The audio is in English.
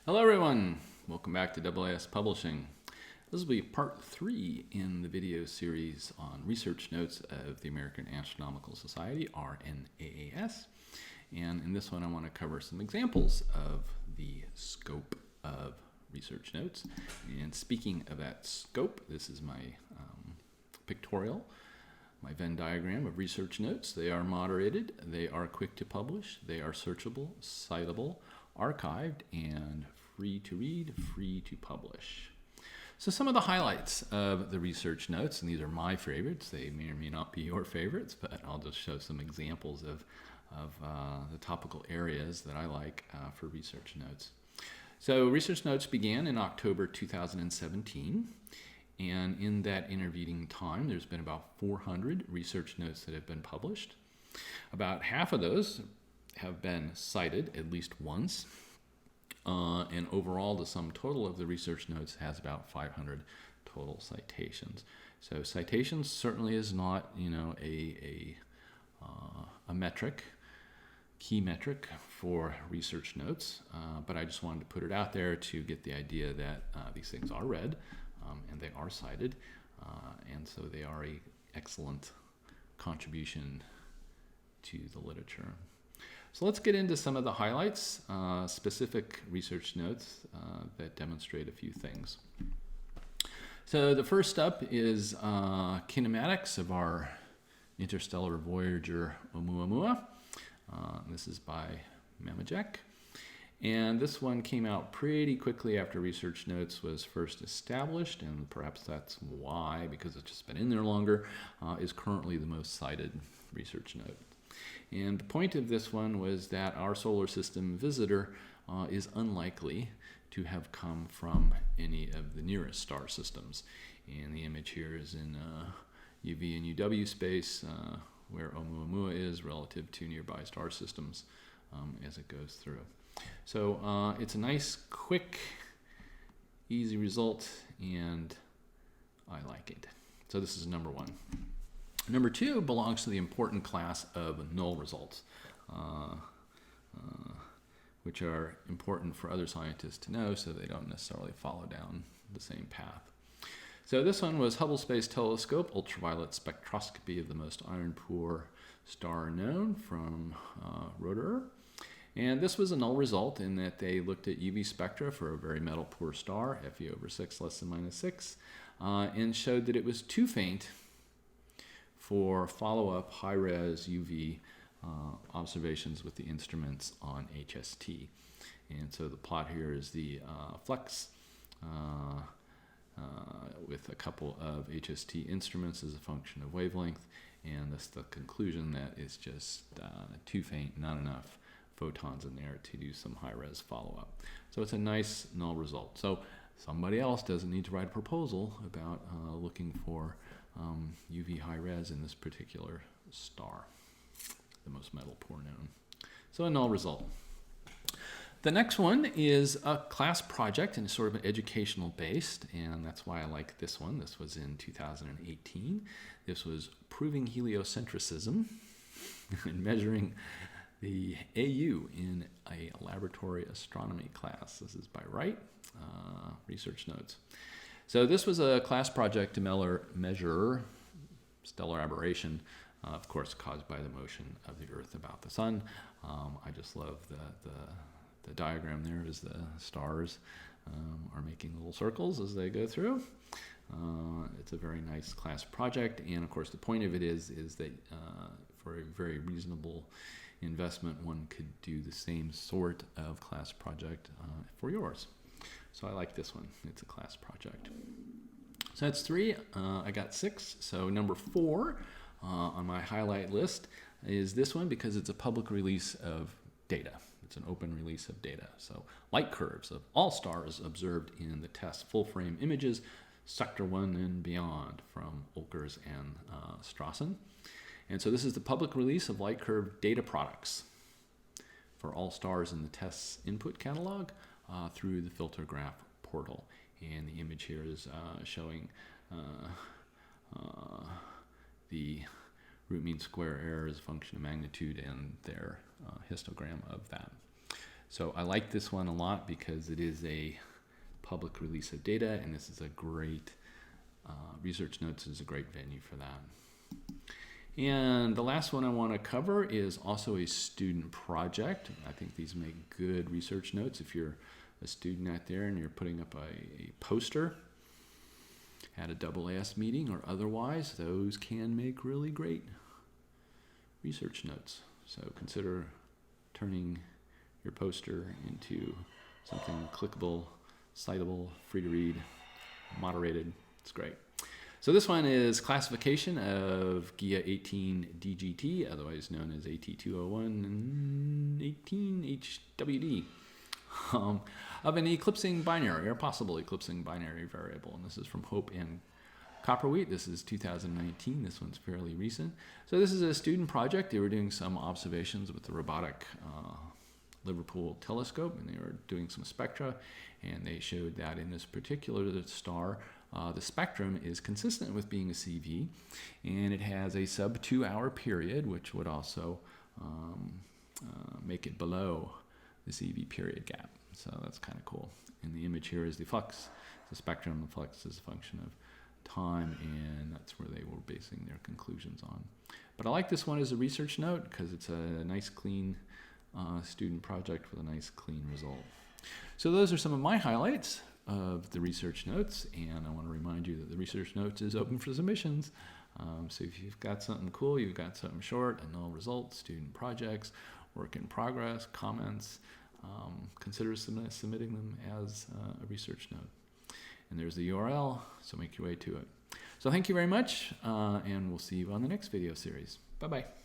Hello everyone, welcome back to AAS Publishing. This will be part 3 in the video series on research notes of the American Astronomical Society, or AAS. And in this one I want to cover some examples of the scope of research notes. And speaking of that scope, this is my pictorial, my Venn diagram of research notes. They are moderated, they are quick to publish, they are searchable, citable, archived, and free to read, free to publish. So some of the highlights of the research notes, and these are my favorites. They may or may not be your favorites, but I'll just show some examples of the topical areas that I like for research notes. So research notes began in October 2017, and in that intervening time, there's been about 400 research notes that have been published. About half of those have been cited at least once, and overall the sum total of the research notes has about 500 total citations. So citations certainly is not, a metric, key metric for research notes, but I just wanted to put it out there to get the idea that these things are read and they are cited, and so they are an excellent contribution to the literature. So let's get into some of the highlights, specific research notes that demonstrate a few things. So the first up is Kinematics of our interstellar Voyager Oumuamua. This is by Mamajek. And this one came out pretty quickly after research notes was first established, and perhaps that's why, because it's just been in there longer, is currently the most cited research note. And the point of this one was that our solar system visitor is unlikely to have come from any of the nearest star systems. And the image here is in UV and UW space, where Oumuamua is relative to nearby star systems as it goes through. So it's a nice, quick, easy result, and I like it. So this is number one. Number two belongs to the important class of null results, which are important for other scientists to know so they don't necessarily follow down the same path. So this one was Hubble Space Telescope ultraviolet spectroscopy of the most iron-poor star known from Roederer. And this was a null result in that they looked at UV spectra for a very metal-poor star, Fe over 6 less than minus 6, and showed that it was too faint for follow-up high-res UV observations with the instruments on HST. And so the plot here is the flex with a couple of HST instruments as a function of wavelength, and that's the conclusion that it's just too faint, not enough photons in there to do some high-res follow-up. So it's a nice null result. So somebody else doesn't need to write a proposal about looking for UV high-res in this particular star, the most metal-poor known. So a null result. The next one is a class project and sort of an educational based, and that's why I like this one. This was in 2018. This was proving heliocentrism and measuring the AU in a laboratory astronomy class. This is by Wright, research notes. So this was a class project to measure stellar aberration, of course caused by the motion of the Earth about the Sun. I just love the diagram there as the stars are making little circles as they go through. It's a very nice class project, and of course the point of it is that for a very reasonable investment, one could do the same sort of class project for yours. So I like this one. It's a class project. So that's 3. I got 6. So number 4 on my highlight list is this one because it's a public release of data. It's an open release of data. So light curves of all stars observed in the TESS full-frame images, Sector 1 and beyond, from Olkers and Strassen. And so this is the public release of light curve data products for all stars in the TESS input catalog through the Filtergraph portal. And the image here is showing the root mean square error as a function of magnitude and their histogram of that. So I like this one a lot because it is a public release of data, and this is a great, Research Notes is a great venue for that. And the last one I want to cover is also a student project. I think these make good research notes. If you're a student out there and you're putting up a poster at a AAS meeting or otherwise, those can make really great research notes. So consider turning your poster into something clickable, citable, free to read, moderated. It's great. So this one is classification of GIA 18 DGT, otherwise known as AT201 and 18 HWD, of an eclipsing binary or possible eclipsing binary variable. And this is from Hope and Copperwheat. This is 2019. This one's fairly recent. So this is a student project. They were doing some observations with the robotic Liverpool telescope, and they were doing some spectra, and they showed that in this particular star, the spectrum is consistent with being a CV, and it has a sub 2 hour period, which would also make it below the CV period gap. So that's kind of cool. And the image here is the flux, the spectrum. The flux is a function of time, and that's where they were basing their conclusions on. But I like this one as a research note because it's a nice, clean student project with a nice, clean result. So those are some of my highlights of the research notes, and I want to remind you that the research notes is open for submissions. So if you've got something cool, you've got something short, a null result, student projects, work in progress, comments, consider submitting them as a research note. And there's the URL, so make your way to it. So thank you very much, and we'll see you on the next video series. Bye-bye.